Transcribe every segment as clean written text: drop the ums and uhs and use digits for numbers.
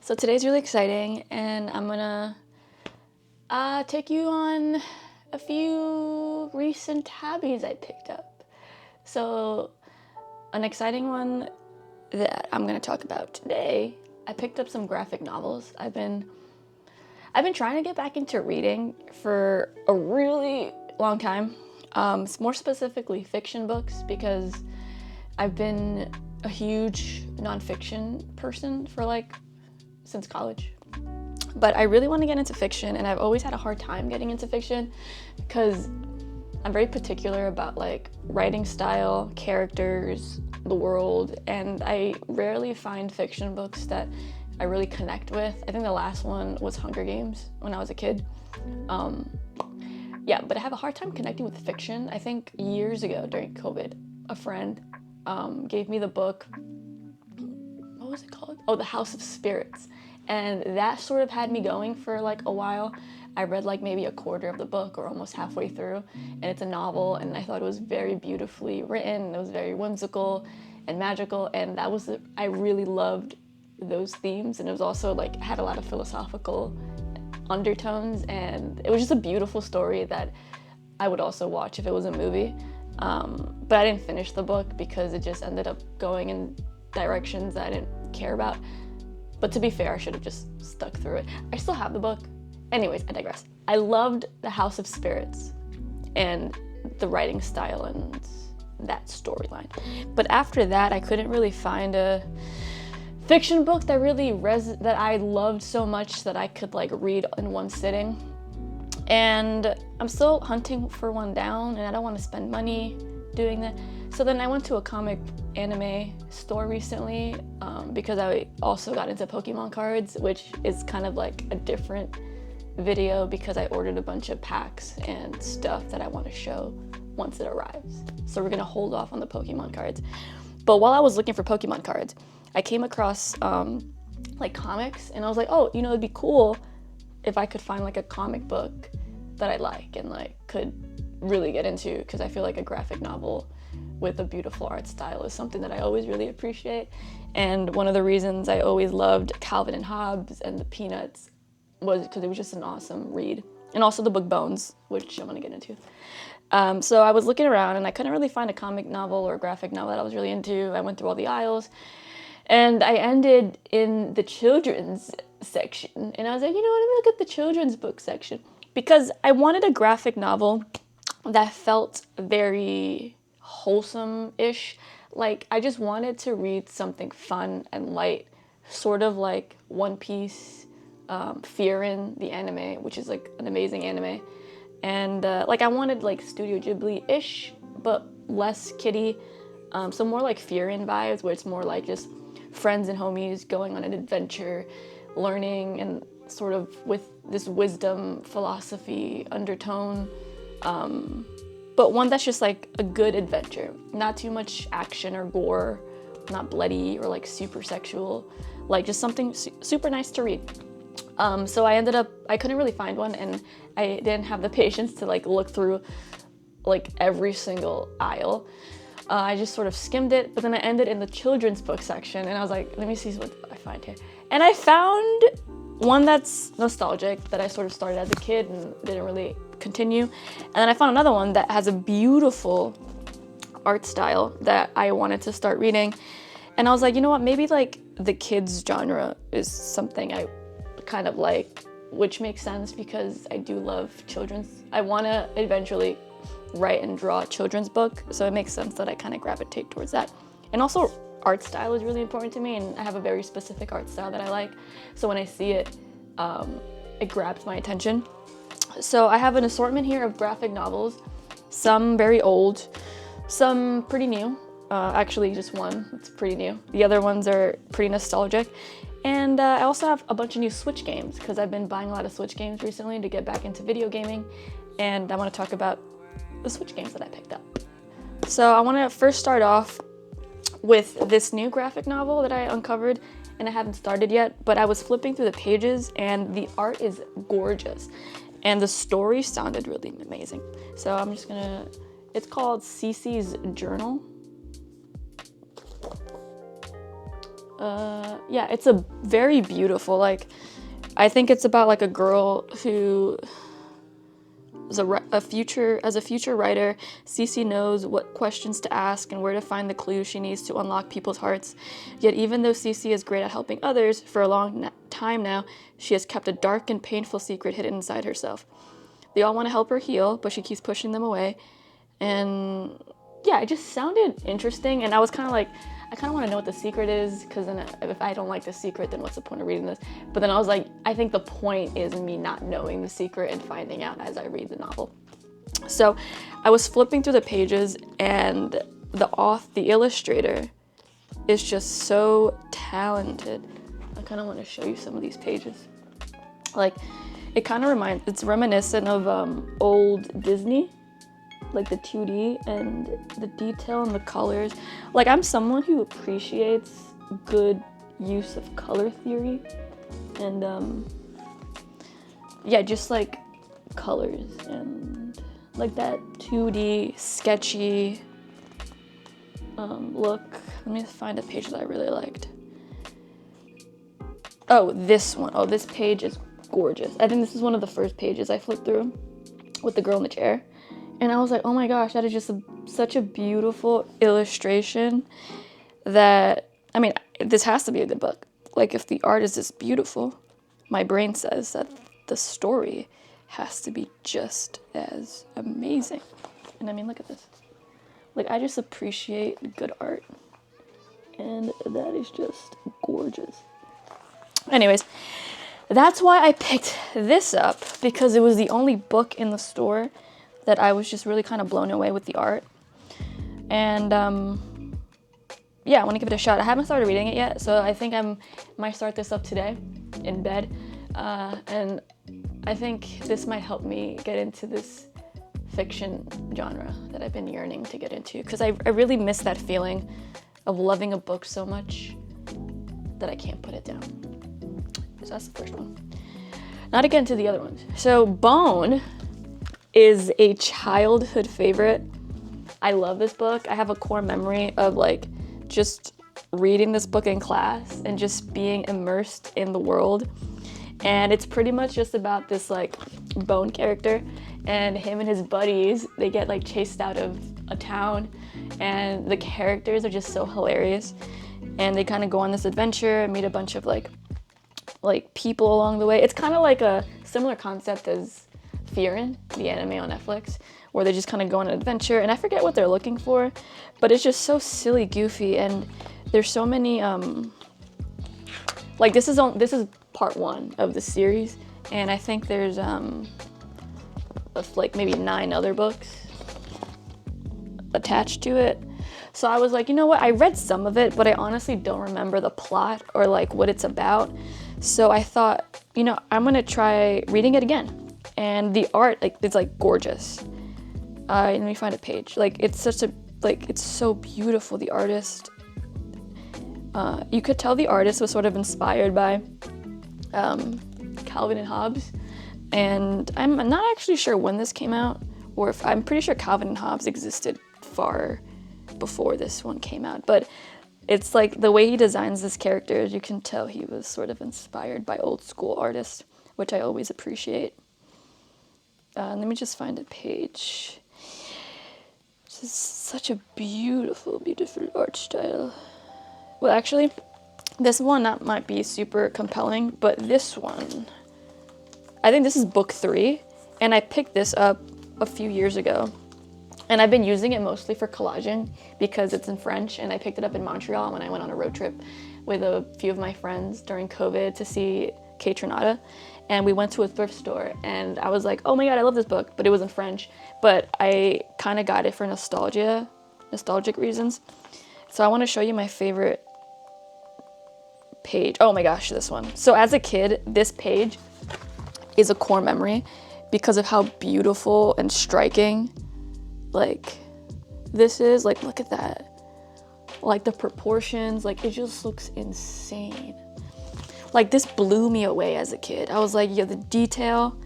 So today's really exciting, and I'm gonna take you on a few recent hobbies I picked up. So an exciting one that I'm gonna talk about today, I picked up some graphic novels. I've been trying to get back into reading for a really long time, more specifically fiction books, because I've been a huge nonfiction person for since college. But I really want to get into fiction, and I've always had a hard time getting into fiction because I'm very particular about writing style, characters, the world, and I rarely find fiction books that I really connect with. I think the last one was Hunger Games when I was a kid. But I have a hard time connecting with fiction. I think years ago during COVID, a friend gave me the book, what was it called? Oh, The House of Spirits. And that sort of had me going for a while. I read maybe a quarter of the book or almost halfway through, and it's a novel, and I thought it was very beautifully written. It was very whimsical and magical, and I really loved those themes, and it was also had a lot of philosophical undertones, and it was just a beautiful story that I would also watch if it was a movie. But I didn't finish the book because it just ended up going in directions that I didn't care about. But to be fair, I should have just stuck through it. I still have the book. Anyways, I digress. I loved The House of Spirits and the writing style and that storyline. But after that, I couldn't really find a fiction book that really that I loved so much that I could read in one sitting. And I'm still hunting for one down, and I don't want to spend money doing that. So then I went to a comic anime store recently because I also got into Pokemon cards, which is kind of a different video because I ordered a bunch of packs and stuff that I want to show once it arrives. So we're gonna hold off on the Pokemon cards. But while I was looking for Pokemon cards, I came across comics, and I was like, oh, it'd be cool if I could find a comic book that I like and could really get into, because I feel like a graphic novel with a beautiful art style is something that I always really appreciate. And one of the reasons I always loved Calvin and Hobbes and the Peanuts was because it was just an awesome read. And also the book Bones, which I'm gonna get into. So I was looking around, and I couldn't really find a comic novel or a graphic novel that I was really into. I went through all the aisles, and I ended in the children's section. And I was like, let me look at the children's book section, because I wanted a graphic novel that felt very wholesome-ish. I just wanted to read something fun and light, sort of like One Piece, Fearin', the anime, which is an amazing anime. And I wanted Studio Ghibli-ish, but less kiddie. So more Fearin' vibes, where it's more just friends and homies going on an adventure, learning, and sort of with this wisdom, philosophy undertone. But one that's just a good adventure. Not too much action or gore, not bloody or super sexual. Just something super nice to read. So I couldn't really find one, and I didn't have the patience to look through every single aisle. I just sort of skimmed it, but then I ended in the children's book section, and I was like, let me see what I find here. And I found one that's nostalgic, that I sort of started as a kid and didn't really continue. And then I found another one that has a beautiful art style that I wanted to start reading. And I was like, you know what, maybe the kids genre is something I kind of like, which makes sense because I do love children's. I want to eventually write and draw a children's book, so it makes sense that I kind of gravitate towards that. And also art style is really important to me, and I have a very specific art style that I like. So when I see it, it grabs my attention. So I have an assortment here of graphic novels, some very old, some pretty new. Actually, just one that's pretty new. The other ones are pretty nostalgic. And I also have a bunch of new Switch games, because I've been buying a lot of Switch games recently to get back into video gaming. And I want to talk about the Switch games that I picked up. So I want to first start off with this new graphic novel that I uncovered, and I haven't started yet, but I was flipping through the pages, and the art is gorgeous, and the story sounded really amazing. So I'm just gonna, it's called Cici's Journal. yeah, it's a very beautiful, like, I think it's about like a girl who is a future writer. Cici knows what questions to ask and where to find the clues she needs to unlock people's hearts. Yet even though Cici is great at helping others, for a long time now, she has kept a dark and painful secret hidden inside herself. They all want to help her heal, but she keeps pushing them away. And yeah, it just sounded interesting, and I was kind of like, I kind of want to know what the secret is, because then if I don't like the secret, then what's the point of reading this? But then I was like, I think the point is me not knowing the secret and finding out as I read the novel. So I was flipping through the pages, and the illustrator is just so talented. I kind of want to show you some of these pages. Like, it's reminiscent of old Disney, like the 2D and the detail and the colors. Like, I'm someone who appreciates good use of color theory and yeah, just like colors and like that 2D sketchy look. Let me find a page that I really liked. Oh, this one. Oh, this page is gorgeous. I think this is one of the first pages I flipped through with the girl in the chair. And I was like, oh my gosh, that is just such a beautiful illustration that, I mean, this has to be a good book. Like, if the art is this beautiful, my brain says that the story has to be just as amazing. And I mean, look at this. Like, I just appreciate good art. And that is just gorgeous. Anyways, that's why I picked this up, because it was the only book in the store that I was just really kind of blown away with the art. And yeah, I want to give it a shot. I haven't started reading it yet, so I think I might start this up today in bed. And I think this might help me get into this fiction genre that I've been yearning to get into, because I really miss that feeling of loving a book so much that I can't put it down. So that's the first one. Now to get into the other ones. So Bone is a childhood favorite. I love this book. I have a core memory of like just reading this book in class and just being immersed in the world. And it's pretty much just about this like Bone character and him and his buddies. They get like chased out of a town, and the characters are just so hilarious. And they kind of go on this adventure and meet a bunch of like people along the way. It's kind of like a similar concept as Fearin', the anime on Netflix, where they just kind of go on an adventure, and I forget what they're looking for, but it's just so silly, goofy, and there's so many like this is part 1 of the series, and I think there's like maybe 9 other books attached to it. So I was like, you know what, I read some of it, but I honestly don't remember the plot or like what it's about. So I thought, you know, I'm gonna try reading it again. And the art, like, it's like gorgeous. Let me find a page. Like, it's so beautiful, the artist. You could tell the artist was sort of inspired by Calvin and Hobbes. And I'm not actually sure when this came out, or if I'm pretty sure Calvin and Hobbes existed far before this one came out. But it's like the way he designs this character, you can tell he was sort of inspired by old school artists, which I always appreciate. Let me just find a page. This is such a beautiful, beautiful art style. Well, actually, this one that might be super compelling, but this one, I think this is book 3, and I picked this up a few years ago, and I've been using it mostly for collaging because it's in French, and I picked it up in Montreal when I went on a road trip with a few of my friends during COVID to see Kate Trinata. And we went to a thrift store, and I was like, oh my god, I love this book, but it was in French. But I kind of got it for nostalgic reasons. So I want to show you my favorite page. Oh my gosh, this one. So as a kid, this page is a core memory because of how beautiful and striking, like, this is. Like, look at that. Like, the proportions, like, it just looks insane. Like, this blew me away as a kid. I was like, yeah, the detail,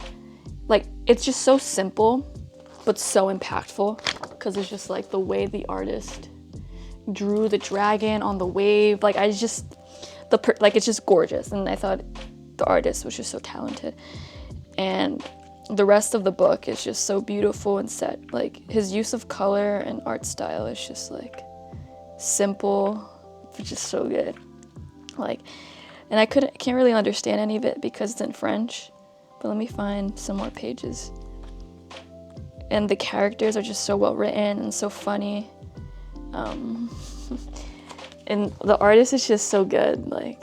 like, it's just so simple, but so impactful, because it's just like the way the artist drew the dragon on the wave. Like, like it's just gorgeous, and I thought the artist was just so talented. And the rest of the book is just so beautiful and set. Like his use of color and art style is just like simple, but just so good. Like, and I can't really understand any of it because it's in French, but let me find some more pages. And the characters are just so well written and so funny. And the artist is just so good. Like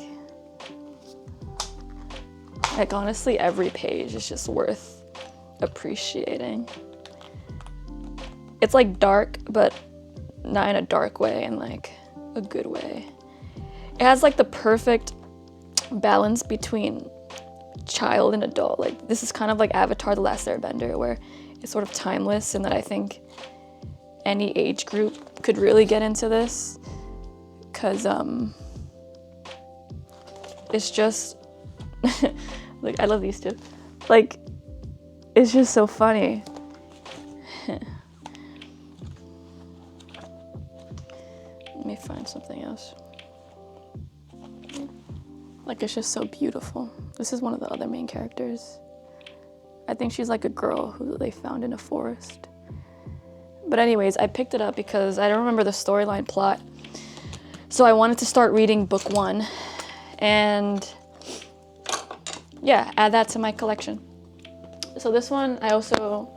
honestly, every page is just worth appreciating. It's like dark, but not in a dark way, in like a good way. It has like the perfect balance between child and adult. Like this is kind of like Avatar: The Last Airbender, where it's sort of timeless, and that I think any age group could really get into this, because it's just like, I love these two. Like, it's just so funny. Let me find something else. Like, it's just so beautiful. This is one of the other main characters. I think she's like a girl who they found in a forest. But anyways, I picked it up because I don't remember the storyline plot. So I wanted to start reading book 1. And yeah, add that to my collection. So this one I also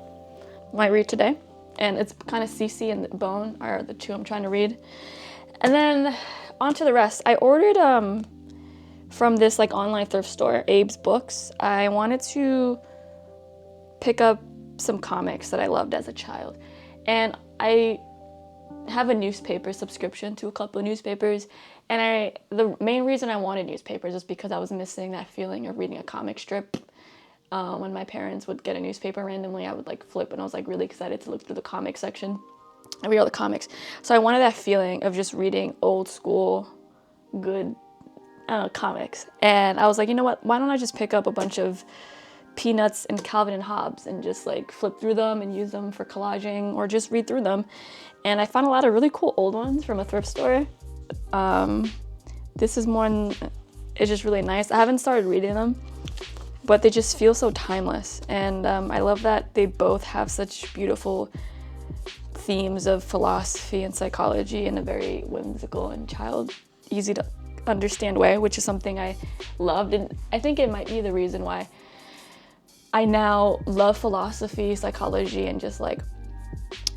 might read today. And it's kind of Cici and Bone are the two I'm trying to read. And then on to the rest. I ordered from this like online thrift store, Abe's Books. I wanted to pick up some comics that I loved as a child. And I have a newspaper subscription to a couple of newspapers. And the main reason I wanted newspapers is because I was missing that feeling of reading a comic strip. When my parents would get a newspaper randomly, I would like flip, and I was like really excited to look through the comic section and read all the comics. So I wanted that feeling of just reading old school, good, comics. And I was like, you know what? Why don't I just pick up a bunch of Peanuts and Calvin and Hobbes and just like flip through them and use them for collaging or just read through them. And I found a lot of really cool old ones from a thrift store. This is it's just really nice. I haven't started reading them, but they just feel so timeless. And I love that they both have such beautiful themes of philosophy and psychology in a very whimsical and easy to understand way, which is something I loved. And I think it might be the reason why I now love philosophy, psychology, and just like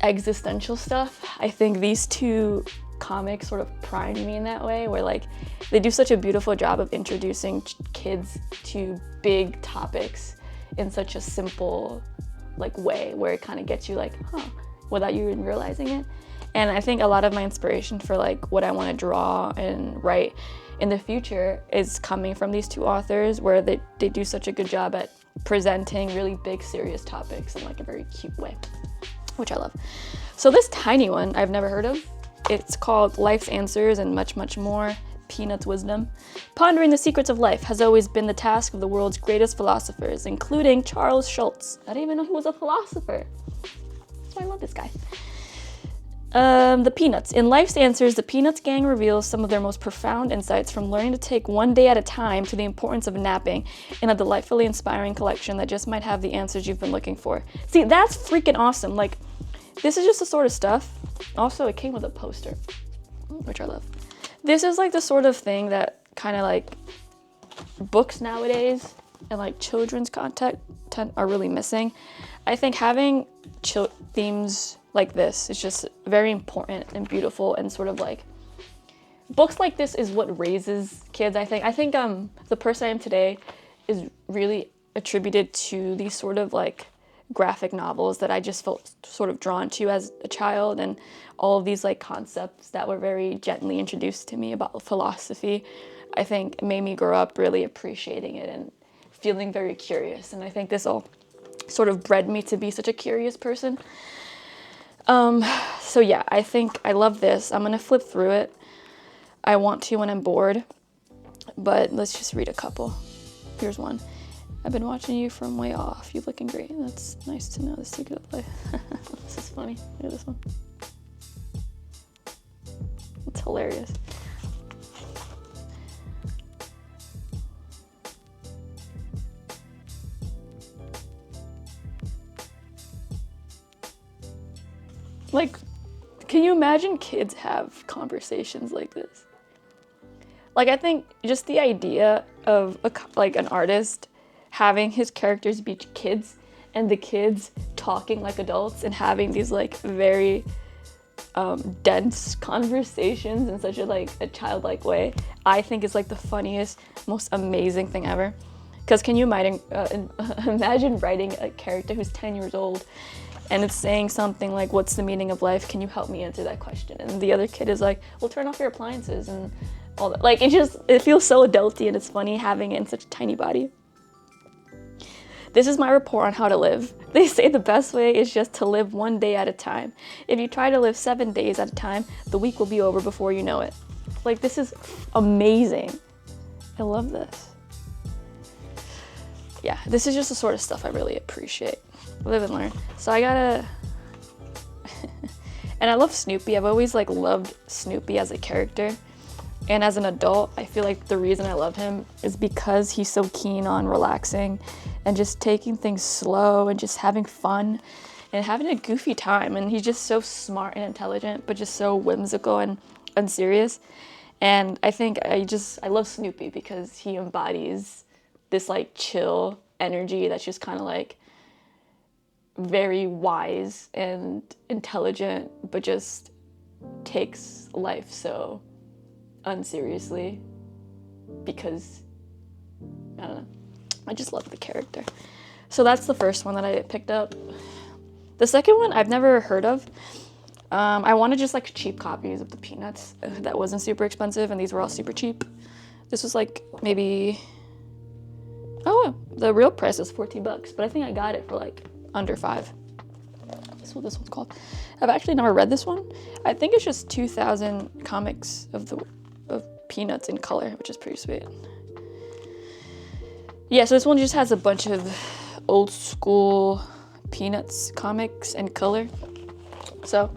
existential stuff. I think these two comics sort of primed me in that way, where like they do such a beautiful job of introducing kids to big topics in such a simple like way, where it kind of gets you like, without you even realizing it. And I think a lot of my inspiration for like what I want to draw and write in the future is coming from these two authors, where they do such a good job at presenting really big, serious topics in like a very cute way, which I love. So this tiny one I've never heard of. It's called Life's Answers and Much, Much More, Peanuts Wisdom. Pondering the secrets of life has always been the task of the world's greatest philosophers, including Charles Schulz. I didn't even know he was a philosopher. That's why I love this guy. The Peanuts. In Life's Answers, the Peanuts gang reveals some of their most profound insights, from learning to take one day at a time to the importance of napping, in a delightfully inspiring collection that just might have the answers you've been looking for. See, that's freaking awesome. Like, this is just the sort of stuff. Also, it came with a poster, which I love. This is like the sort of thing that kind of like books nowadays and like children's content are really missing. I think having themes like this is just very important and beautiful, and sort of like books like this is what raises kids. I think the person I am today is really attributed to these sort of like graphic novels that I just felt sort of drawn to as a child, and all of these like concepts that were very gently introduced to me about philosophy, I think made me grow up really appreciating it and feeling very curious. And I think this all sort of bred me to be such a curious person. So yeah, I think I love this. I'm gonna flip through it. I want to when I'm bored, but let's just read a couple. Here's one. I've been watching you from way off. You're looking great. That's nice to know. The secret of life. This is funny. Look at this one. It's hilarious. Like, can you imagine kids have conversations like this? Like, I think just the idea of like an artist having his characters be kids and the kids talking like adults and having these like very dense conversations in such a childlike way, I think is like the funniest, most amazing thing ever. Because can you imagine writing a character who's 10 years old and it's saying something like, what's the meaning of life? Can you help me answer that question? And the other kid is like, well, turn off your appliances and all that. Like, it feels so adulty, and it's funny having it in such a tiny body. This is my report on how to live. They say the best way is just to live one day at a time. If you try to live 7 days at a time, the week will be over before you know it. Like, this is amazing. I love this. Yeah, this is just the sort of stuff I really appreciate. Live and learn. So I gotta... And I love Snoopy. I've always like loved Snoopy as a character. And as an adult, I feel like the reason I love him is because he's so keen on relaxing and just taking things slow and just having fun and having a goofy time. And he's just so smart and intelligent, but just so whimsical and unserious. And I think I love Snoopy because he embodies this like chill energy that's just kind of like very wise and intelligent, but just takes life so unseriously because, I don't know, I just love the character. So that's the first one that I picked up. The second one I've never heard of. I wanted just like cheap copies of the Peanuts that wasn't super expensive, and these were all super cheap. This was like maybe, oh, the real price was $14, but I think I got it for like under $5. That's what this one's called. I've actually never read this one. I think it's just 2,000 comics of Peanuts in color, which is pretty sweet. Yeah, so this one just has a bunch of old school Peanuts comics in color. So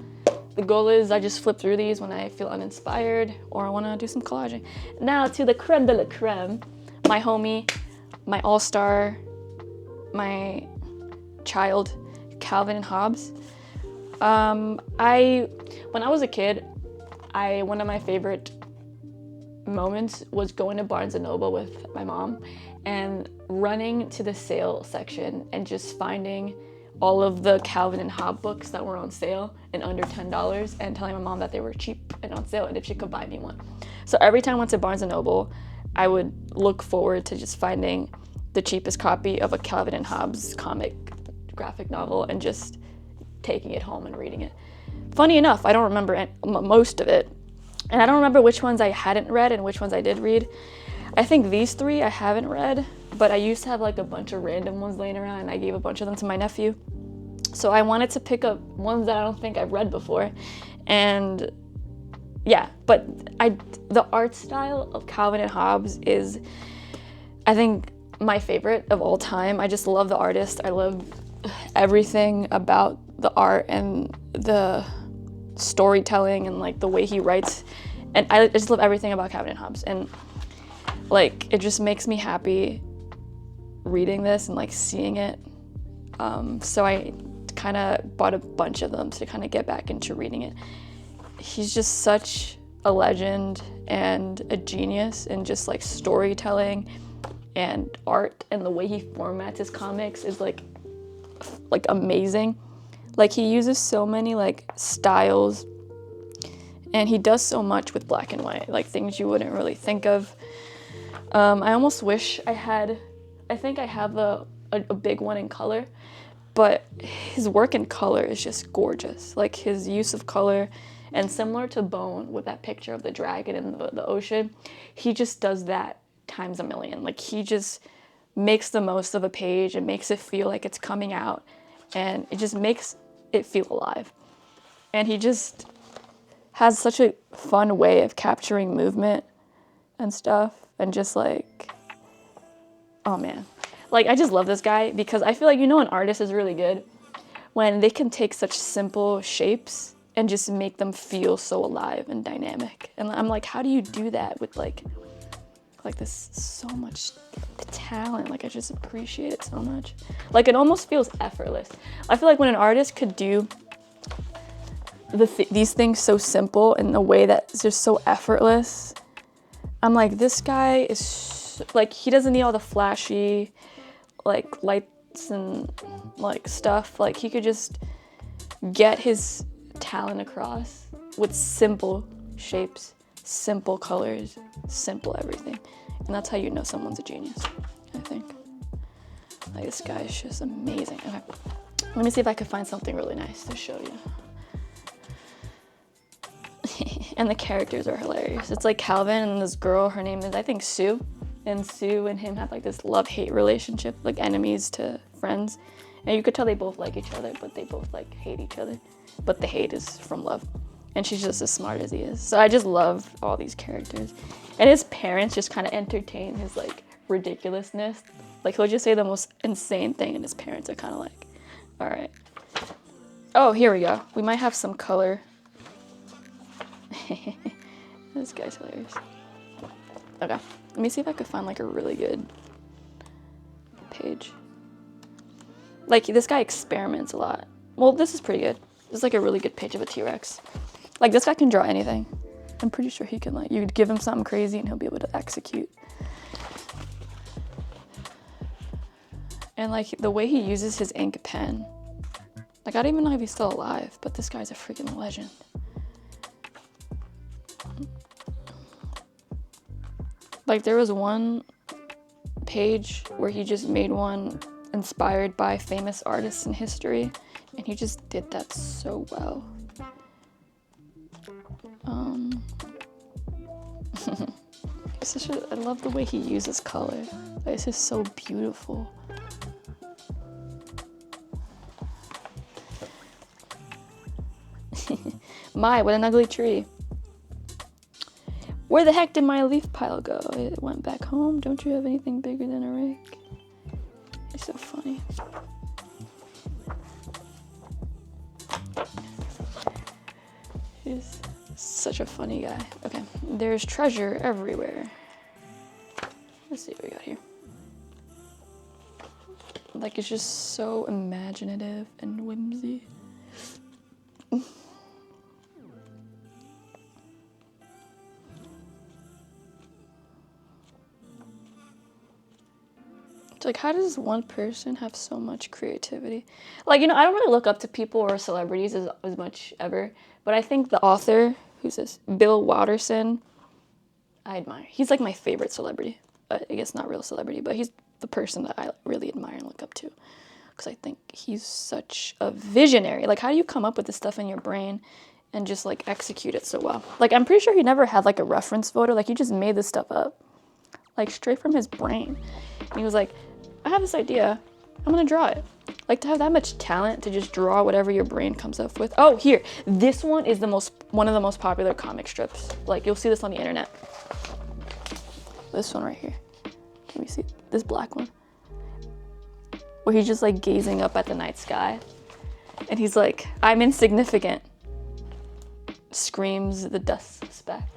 the goal is I just flip through these when I feel uninspired or I want to do some collaging. Now to the creme de la creme, my homie, my all-star, my child, Calvin and Hobbes. When I was a kid, one of my favorite moments was going to Barnes & Noble with my mom and running to the sale section and just finding all of the Calvin and Hobbes books that were on sale and under $10 and telling my mom that they were cheap and on sale and if she could buy me one. So every time I went to Barnes & Noble, I would look forward to just finding the cheapest copy of a Calvin and Hobbes comic graphic novel and just taking it home and reading it. Funny enough, I don't remember most of it. And I don't remember which ones I hadn't read and which ones I did read. I think these 3 I haven't read, but I used to have like a bunch of random ones laying around and I gave a bunch of them to my nephew. So I wanted to pick up ones that I don't think I've read before. And yeah, but the art style of Calvin and Hobbes is, I think, my favorite of all time. I just love the artist. I love everything about the art and the storytelling and like the way he writes, and I just love everything about Calvin and Hobbes, and like it just makes me happy reading this and like seeing it. So I kind of bought a bunch of them to kind of get back into reading it. He's just such a legend and a genius in just like storytelling and art, and the way he formats his comics is like amazing. Like he uses so many like styles, and he does so much with black and white, like things you wouldn't really think of. I almost wish I think I have a big one in color, but his work in color is just gorgeous. Like his use of color, and similar to Bone with that picture of the dragon in the ocean, he just does that times a million. Like he just makes the most of a page and makes it feel like it's coming out, and it just makes it feel alive. And he just has such a fun way of capturing movement and stuff, and just like, oh man, like I just love this guy because I feel like, you know, an artist is really good when they can take such simple shapes and just make them feel so alive and dynamic. And I'm like, how do you do that with like this so much talent? Like I just appreciate it so much. Like it almost feels effortless. I feel like when an artist could do these things so simple in the way that's just so effortless. I'm like, this guy is like, he doesn't need all the flashy like lights and like stuff. Like he could just get his talent across with simple shapes, simple colors, simple everything. And that's how you know someone's a genius, I think. Like, this guy is just amazing. Okay, let me see if I can find something really nice to show you. And the characters are hilarious. It's like Calvin and this girl, her name is, I think, Sue. And Sue and him have like this love-hate relationship, like enemies to friends. And you could tell they both like each other, but they both like hate each other. But the hate is from love. And she's just as smart as he is. So I just love all these characters. And his parents just kind of entertain his like ridiculousness. Like he'll just say the most insane thing and his parents are kind of like, all right. Oh, here we go. We might have some color. This guy's hilarious. Okay, let me see if I could find like a really good page. Like this guy experiments a lot. Well, this is pretty good. This is like a really good page of a T-Rex. Like this guy can draw anything. I'm pretty sure he can, like, you could give him something crazy and he'll be able to execute. And like the way he uses his ink pen. Like I don't even know if he's still alive, but this guy's a freaking legend. Like there was one page where he just made one inspired by famous artists in history, and he just did that so well. I love the way he uses color. Like, it's just so beautiful. My, what an ugly tree. Where the heck did my leaf pile go? It went back home. Don't you have anything bigger than a rake? It's so funny. He's such a funny guy. Okay, there's treasure everywhere. Let's see what we got here. Like, it's just so imaginative and whimsy. Like, how does one person have so much creativity? Like, you know, I don't really look up to people or celebrities as much ever, but I think the author, who's this, Bill Watterson, I admire. He's like my favorite celebrity. I guess not real celebrity, but he's the person that I really admire and look up to, because I think he's such a visionary. Like, how do you come up with this stuff in your brain and just like execute it so well? Like, I'm pretty sure he never had like a reference photo. Like, he just made this stuff up, like straight from his brain. And he was like, I have this idea, I'm gonna draw it. Like, to have that much talent to just draw whatever your brain comes up with. Oh, here, this one is one of the most popular comic strips. Like, you'll see this on the internet. This one right here. Can we see this black one? Where he's just like gazing up at the night sky. And he's like, I'm insignificant. Screams the dust speck.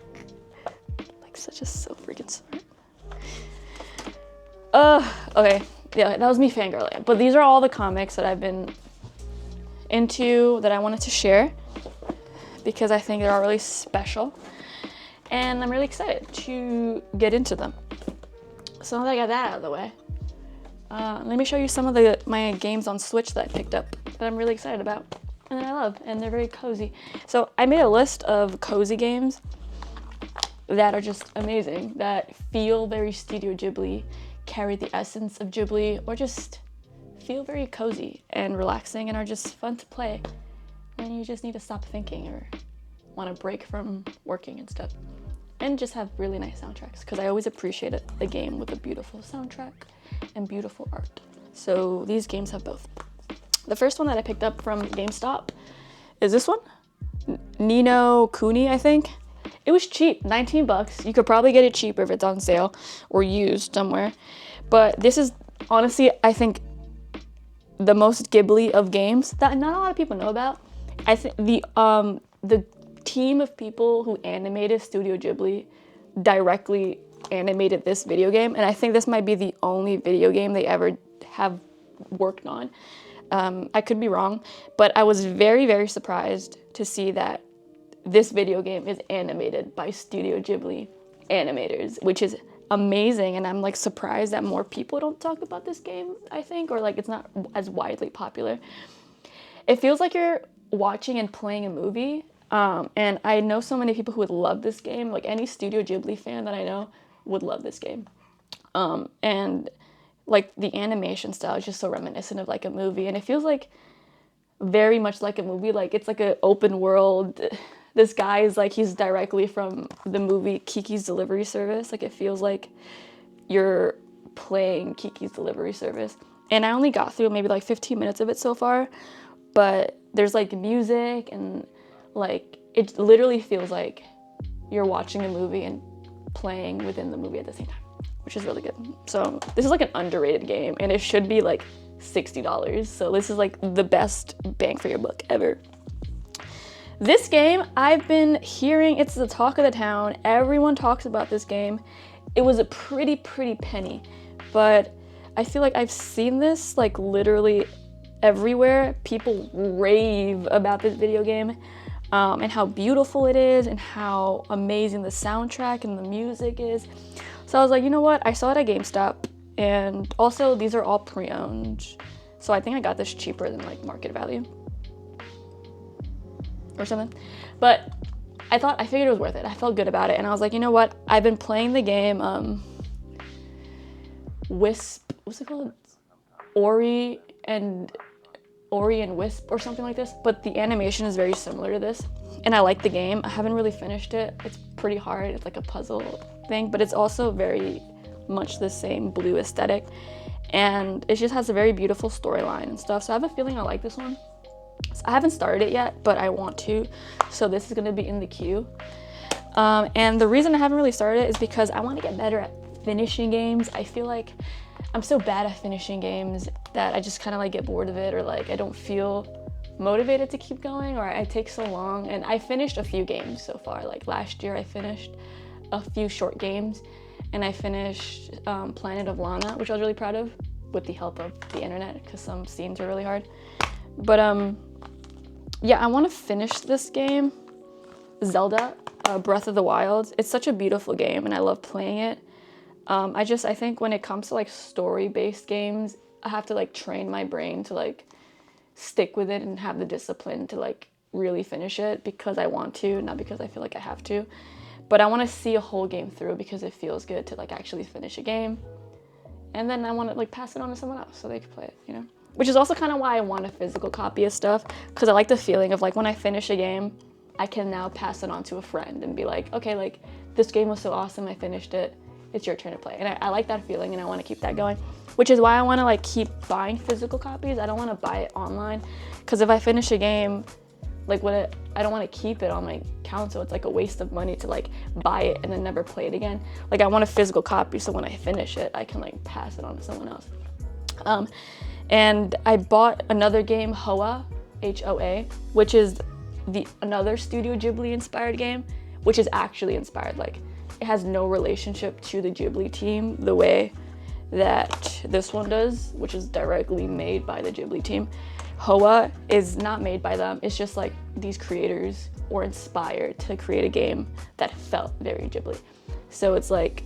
Like, such a so freaking smart. Okay. Yeah, that was me fangirling. But these are all the comics that I've been into that I wanted to share, because I think they're all really special. And I'm really excited to get into them. So now that I got that out of the way, let me show you some of my games on Switch that I picked up that I'm really excited about and that I love, and they're very cozy. So I made a list of cozy games that are just amazing, that feel very Studio Ghibli, carry the essence of Ghibli, or just feel very cozy and relaxing and are just fun to play when you just need to stop thinking or want to break from working and stuff. And just have really nice soundtracks, because I always appreciate a game with a beautiful soundtrack and beautiful art. So these games have both. The first one that I picked up from GameStop is this one, Nino Kuni, I think. It was cheap, 19 bucks. You could probably get it cheaper if it's on sale or used somewhere. But this is honestly, I think, the most Ghibli of games that not a lot of people know about. I think the team of people who animated Studio Ghibli directly animated this video game, and I think this might be the only video game they ever have worked on. I could be wrong, but I was very, very surprised to see that this video game is animated by Studio Ghibli animators, which is amazing. And I'm like surprised that more people don't talk about this game, I think, or like it's not as widely popular. It feels like you're watching and playing a movie. And I know so many people who would love this game. Like any Studio Ghibli fan that I know would love this game. And like the animation style is just so reminiscent of like a movie, and it feels like very much like a movie. Like it's like an open world. This guy is like, he's directly from the movie Kiki's Delivery Service. Like it feels like you're playing Kiki's Delivery Service. And I only got through maybe like 15 minutes of it so far, but there's like music and like it literally feels like you're watching a movie and playing within the movie at the same time, which is really good. So this is like an underrated game, and it should be like $60. So this is like the best bang for your buck ever. This game, I've been hearing, it's the talk of the town. Everyone talks about this game. It was a pretty penny, but I feel like I've seen this like literally everywhere. People rave about this video game, and how beautiful it is and how amazing the soundtrack and the music is. So I was like, you know what? I saw it at GameStop, and also these are all pre-owned. So I think I got this cheaper than like market value or something. But I figured it was worth it. I felt good about it, and I was like, you know what? I've been playing the game Wisp, what's it called? Ori and Wisp or something like this, but the animation is very similar to this, and I like the game. I haven't really finished it. It's pretty hard. It's like a puzzle thing, but it's also very much the same blue aesthetic, and it just has a very beautiful storyline and stuff. So I have a feeling I like this one. So I haven't started it yet, but I want to, so this is going to be in the queue. And the reason I haven't really started it is because I want to get better at finishing games. I feel like I'm so bad at finishing games that I just kind of like get bored of it, or like I don't feel motivated to keep going, or I take so long. And I finished a few games so far. Like last year I finished a few short games, and I finished Planet of Lana, which I was really proud of with the help of the internet, because some scenes are really hard. But yeah, I want to finish this game, Zelda, Breath of the Wild. It's such a beautiful game, and I love playing it. I think when it comes to like story-based games, I have to like train my brain to like stick with it and have the discipline to like really finish it because I want to, not because I feel like I have to. But I want to see a whole game through because it feels good to like actually finish a game. And then I want to like pass it on to someone else so they can play it, you know? Which is also kind of why I want a physical copy of stuff, because I like the feeling of like when I finish a game, I can now pass it on to a friend and be like, okay, like this game was so awesome, I finished it. It's your turn to play. And I like that feeling, and I want to keep that going, which is why I want to like keep buying physical copies. I don't want to buy it online, because if I finish a game, like I don't want to keep it on my console. It's like a waste of money to like buy it and then never play it again. Like I want a physical copy, so when I finish it, I can like pass it on to someone else. And I bought another game, Hoa, H-O-A, which is another Studio Ghibli inspired game, which is actually inspired. Like it has no relationship to the Ghibli team the way that this one does, which is directly made by the Ghibli team. Hoa is not made by them. It's just like these creators were inspired to create a game that felt very Ghibli. So it's like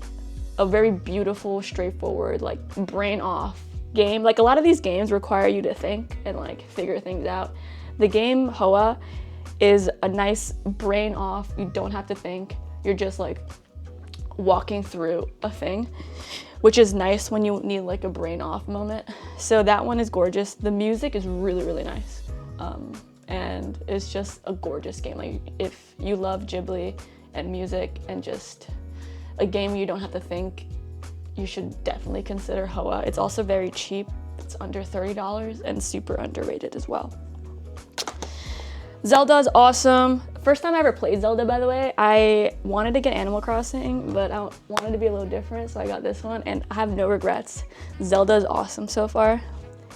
a very beautiful, straightforward, like brain off game. Like a lot of these games require you to think and like figure things out. The game Hoa is a nice brain off. You don't have to think. You're just like walking through a thing, which is nice when you need like a brain off moment. So that one is gorgeous. The music is really nice, and it's just a gorgeous game. Like if you love Ghibli and music and just a game where you don't have to think, you should definitely consider Hoa. It's also very cheap. It's under $30 and super underrated as well. Zelda is awesome. First time I ever played Zelda, by the way. I wanted to get Animal Crossing, but I wanted to be a little different, so I got this one, and I have no regrets. Zelda is awesome so far.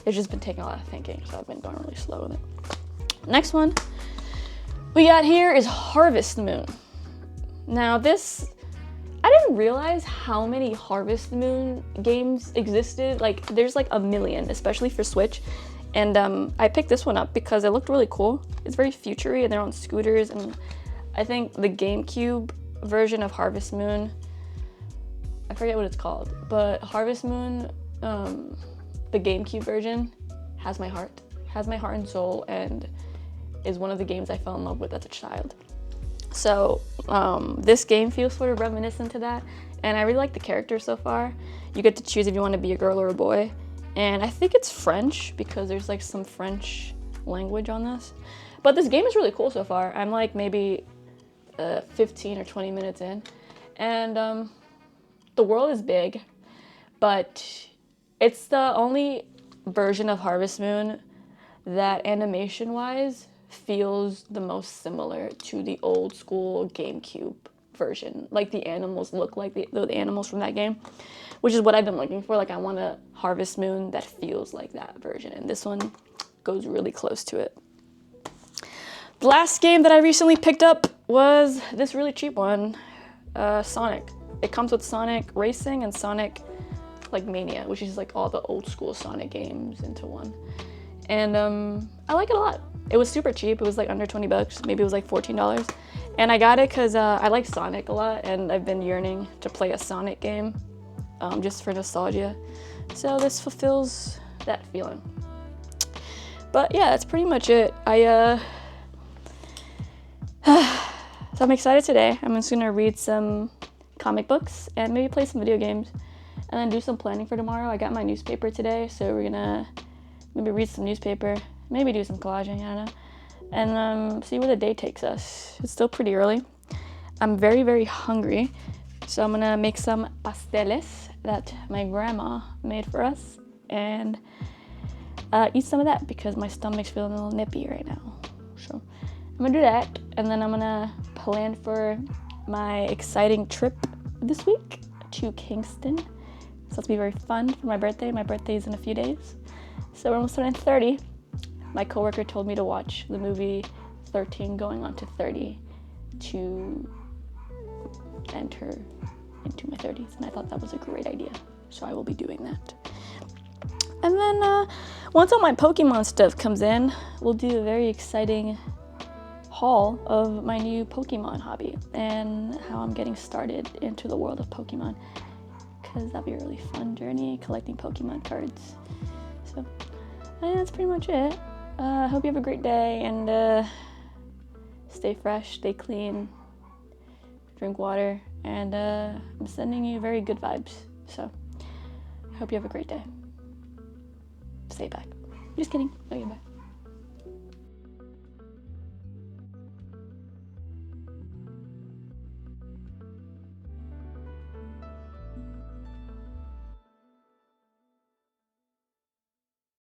It's just been taking a lot of thinking, so I've been going really slow with it. Next one we got here is Harvest Moon. Now this, I didn't realize how many Harvest Moon games existed. Like there's like a million, especially for Switch. And I picked this one up because it looked really cool. It's very futury, and they're on scooters, and I think the GameCube version of Harvest Moon, I forget what it's called, but Harvest Moon, the GameCube version, has my heart and soul, and is one of the games I fell in love with as a child. So this game feels sort of reminiscent to that, and I really like the characters so far. You get to choose if you want to be a girl or a boy, and I think it's French because there's like some French language on this. But this game is really cool so far. I'm like maybe 15 or 20 minutes in, and the world is big, but it's the only version of Harvest Moon that animation-wise feels the most similar to the old school GameCube version. Like the animals look like the animals from that game, which is what I've been looking for. Like I want a Harvest Moon that feels like that version, and this one goes really close to it. The last game that I recently picked up was this really cheap one, Sonic. It comes with Sonic Racing and Sonic like Mania, which is like all the old school Sonic games into one. And I like it a lot. It was super cheap. It was like under 20 bucks. Maybe it was like $14. And I got it because I like Sonic a lot, and I've been yearning to play a Sonic game just for nostalgia. So this fulfills that feeling. But yeah, that's pretty much it. So I'm excited today. I'm just gonna read some comic books and maybe play some video games, and then do some planning for tomorrow. I got my newspaper today, so we're gonna maybe read some newspaper, maybe do some collaging, I don't know, and see where the day takes us. It's still pretty early. I'm very, very hungry, so I'm gonna make some pasteles that my grandma made for us, and eat some of that because my stomach's feeling a little nippy right now. So I'm gonna do that, and then I'm gonna plan for my exciting trip this week to Kingston. So it's gonna be very fun for my birthday. My birthday is in a few days, so we're almost turning 30. My coworker told me to watch the movie 13 going on to 30 to enter into my 30s, and I thought that was a great idea, so I will be doing that. And then once all my Pokemon stuff comes in, we'll do a very exciting haul of my new Pokemon hobby and how I'm getting started into the world of Pokemon, because that'll be a really fun journey collecting Pokemon cards. So that's pretty much it. I hope you have a great day, and stay fresh, stay clean, drink water, and I'm sending you very good vibes. So I hope you have a great day. Stay back. Just kidding. Okay, bye.